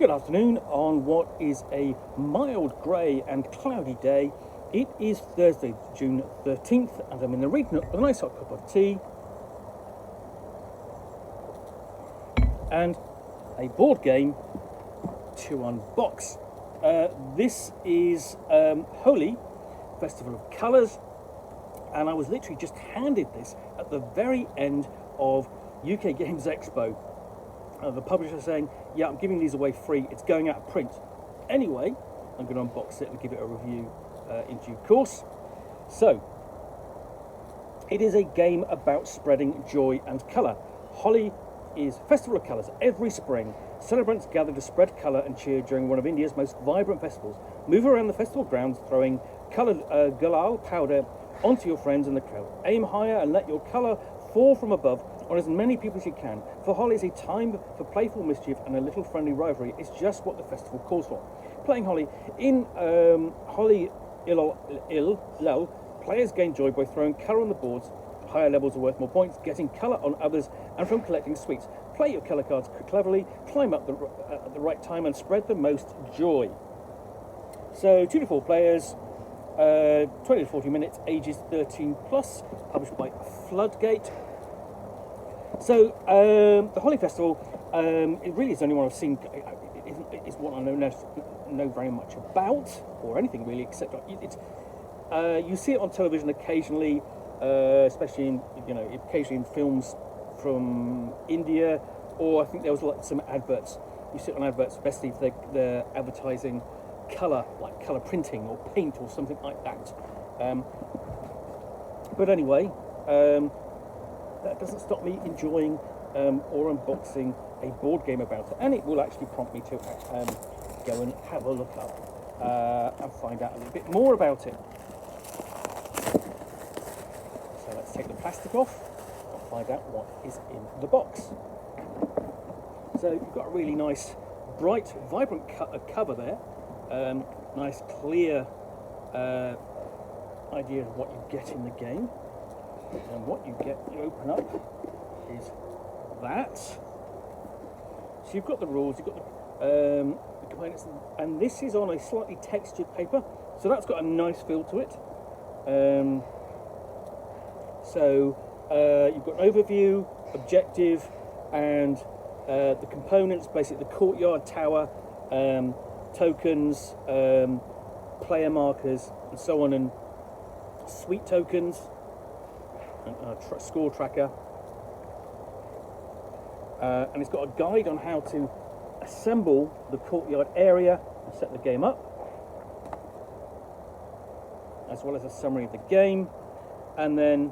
Good afternoon on what is a mild grey and cloudy day. It is Thursday, June 13th, and I'm in the reading with a nice hot cup of tea and a board game to unbox. This is Holi, Festival of Colours, and I was literally just handed this at the very end of UK Games Expo. The publisher saying, yeah, I'm giving these away free, it's going out of print. Anyway, I'm going to unbox it and give it a review in due course. So, it is a game about spreading joy and colour. Holi is Festival of Colours. Every spring, celebrants gather to spread colour and cheer during one of India's most vibrant festivals. Move around the festival grounds throwing coloured gulal powder onto your friends in the crowd. Aim higher and let your colour fall from above on as many people as you can. For Holi is a time for playful mischief and a little friendly rivalry. It's just what the festival calls for. Playing Holi in Holi Lal, players gain joy by throwing colour on the boards. Higher levels are worth more points, getting colour on others, and from collecting sweets. Play your colour cards cleverly, climb up at the right time, and spread the most joy. So 2 to 4 players, 20 to 40 minutes, ages 13 plus, published by Floodgate. So the Holi Festival, it really is the only one I've seen. It isn't one I know very much about, or anything really, except it's. You see it on television occasionally, especially occasionally in films from India, or I think there was like some adverts. You see it on adverts, especially if they're advertising colour, like colour printing or paint or something like that. But anyway. That doesn't stop me enjoying or unboxing a board game about it, and it will actually prompt me to go and have a look up and find out a little bit more about it. So let's take the plastic off and find out what is in the box. So you've got a really nice, bright, vibrant cover there. Nice, clear idea of what you get in the game. And what you open up is that. So you've got the rules, you've got the components, and this is on a slightly textured paper, so that's got a nice feel to it. You've got an overview, objective, and the components, basically the courtyard, tower, tokens, player markers, and so on, and sweet tokens. Score tracker, and it's got a guide on how to assemble the courtyard area and set the game up, as well as a summary of the game. And then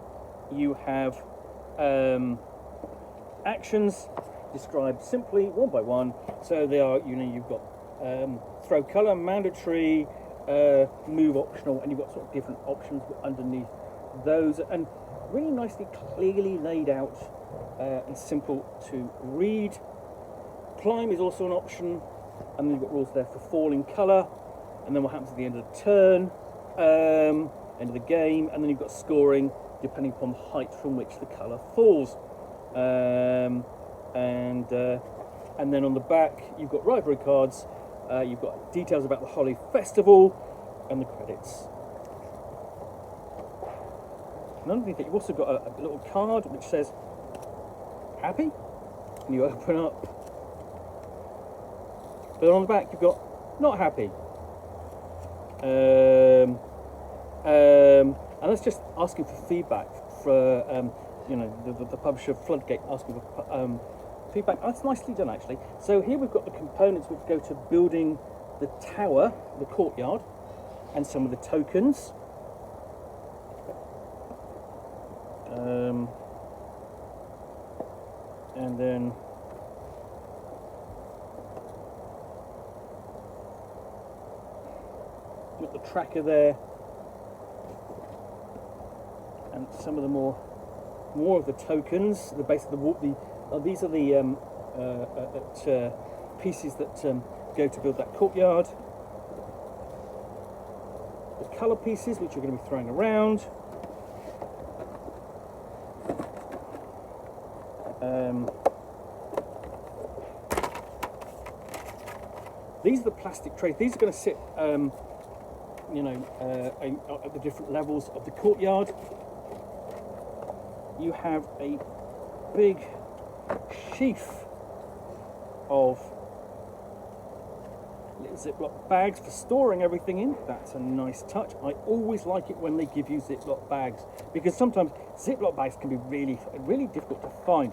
you have actions described simply one by one. So they are, you've got throw colour, mandatory, move optional, and you've got sort of different options underneath those, and really nicely, clearly laid out and simple to read. Climb is also an option, and then you've got rules there for falling colour, and then what happens at the end of the turn, end of the game, and then you've got scoring depending upon the height from which the colour falls. And then on the back you've got rivalry cards, you've got details about the Holi Festival, and the credits. And underneath it, you've also got a little card which says happy, and you open up, but on the back you've got not happy, and that's just asking for feedback for the publisher Floodgate asking for feedback. That's nicely done actually. So here we've got the components which go to building the tower, the courtyard, and some of the tokens. And then got the tracker there, and some of the more of the tokens. The base of these are the pieces that go to build that courtyard. The colour pieces which you're going to be throwing around. These are the plastic trays. These are going to sit, you know, at the different levels of the courtyard. You have a big sheaf of little Ziploc bags for storing everything in. That's a nice touch. I always like it when they give you Ziploc bags, because sometimes Ziploc bags can be really difficult to find.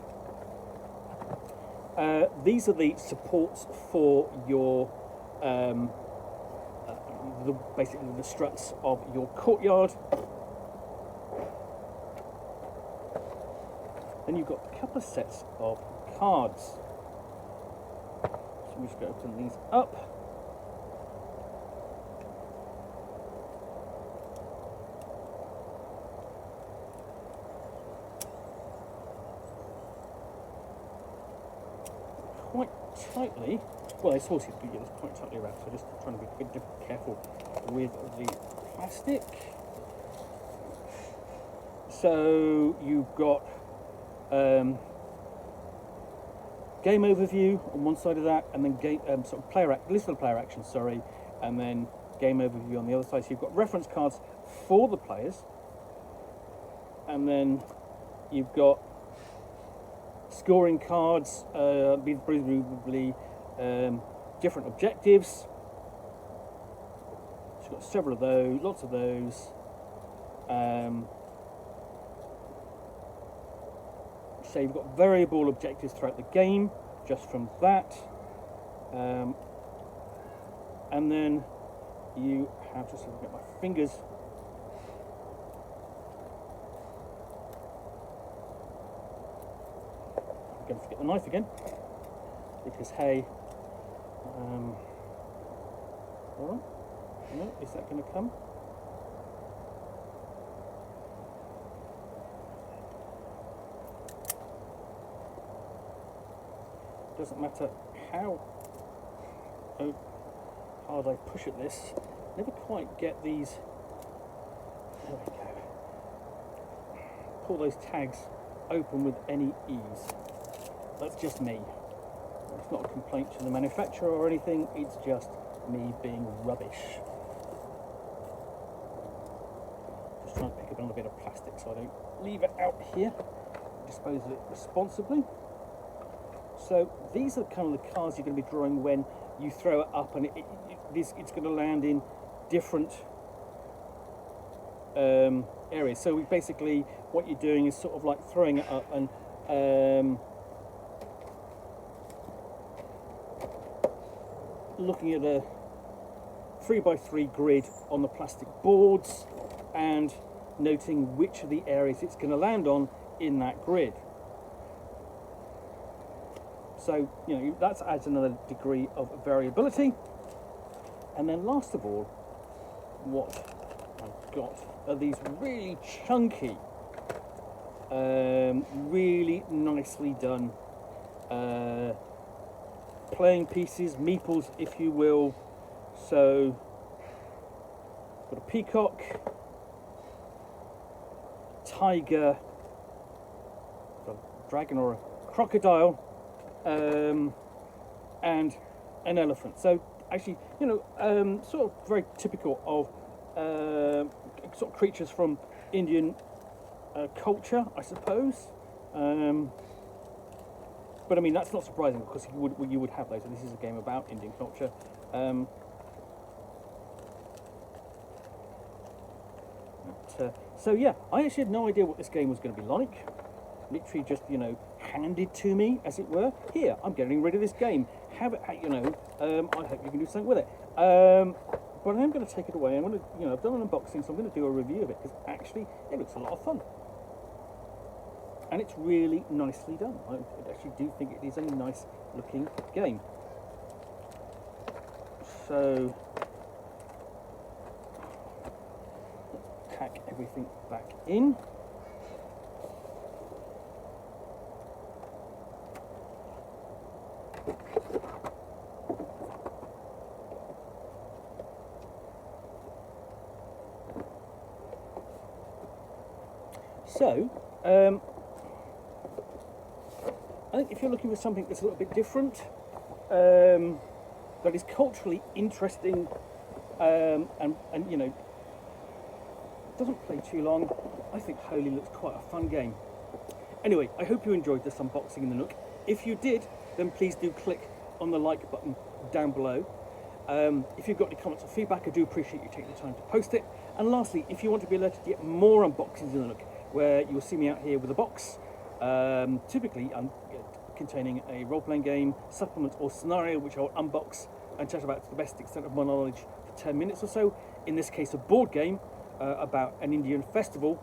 These are the supports for your basically the struts of your courtyard. Then you've got a couple of sets of cards. So we're just going to open these up. Quite tightly, well, it's horses, but yeah, it's quite tightly wrapped, so just trying to be a bit careful with the plastic. So you've got game overview on one side of that, and then sort of list of player actions, sorry, and then game overview on the other side. So you've got reference cards for the players, and then you've got scoring cards, presumably different objectives. She's got several of those, lots of those. So you've got variable objectives throughout the game, just from that. And then you have, just looking at my fingers, I'm going to forget the knife again, because hey, hold on, no, is that going to come? Doesn't matter how hard I push at this, never quite get these. There we go. Pull those tags open with any ease. That's just me. It's not a complaint to the manufacturer or anything, it's just me being rubbish. Just trying to pick up another bit of plastic so I don't leave it out here. Dispose of it responsibly. So these are kind of the cards you're going to be drawing when you throw it up, and it's going to land in different areas. So basically what you're doing is sort of like throwing it up and looking at a 3x3 grid on the plastic boards and noting which of the areas it's going to land on in that grid. So, you know, that adds another degree of variability. And then last of all, what I've got are these really chunky, really nicely done playing pieces, meeples, if you will. So, got a peacock, tiger, a dragon or a crocodile, and an elephant. So actually, you know, sort of very typical of sort of creatures from Indian culture, I suppose. But I mean, that's not surprising because you would have those. And this is a game about Indian culture. So yeah, I actually had no idea what this game was going to be like. Literally just, you know, handed to me, as it were. Here, I'm getting rid of this game. Have it, you know. I hope you can do something with it. But I am going to take it away. I'm going to, you know, I've done an unboxing, so I'm going to do a review of it because actually it looks a lot of fun, and it's really nicely done. I actually do think it is a nice looking game. So let's pack everything back in. So, I think if you're looking for something that's a little bit different, that is culturally interesting, and you know, doesn't play too long. I think Holi looks quite a fun game. Anyway, I hope you enjoyed this unboxing in the Nook. If you did, then please do click on the like button down below. If you've got any comments or feedback, I do appreciate you taking the time to post it. And lastly, if you want to be alerted to get more unboxings in the Nook, where you'll see me out here with a box, typically containing a role-playing game, supplement or scenario, which I'll unbox and chat about to the best extent of my knowledge for 10 minutes or so. In this case, a board game about an Indian festival.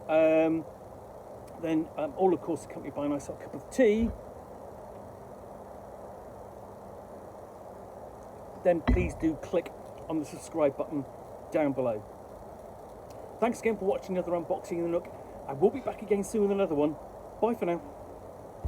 Then all of course accompanied by a nice hot cup of tea. Then please do click on the subscribe button down below. Thanks again for watching another unboxing in the Nook. I will be back again soon with another one. Bye for now.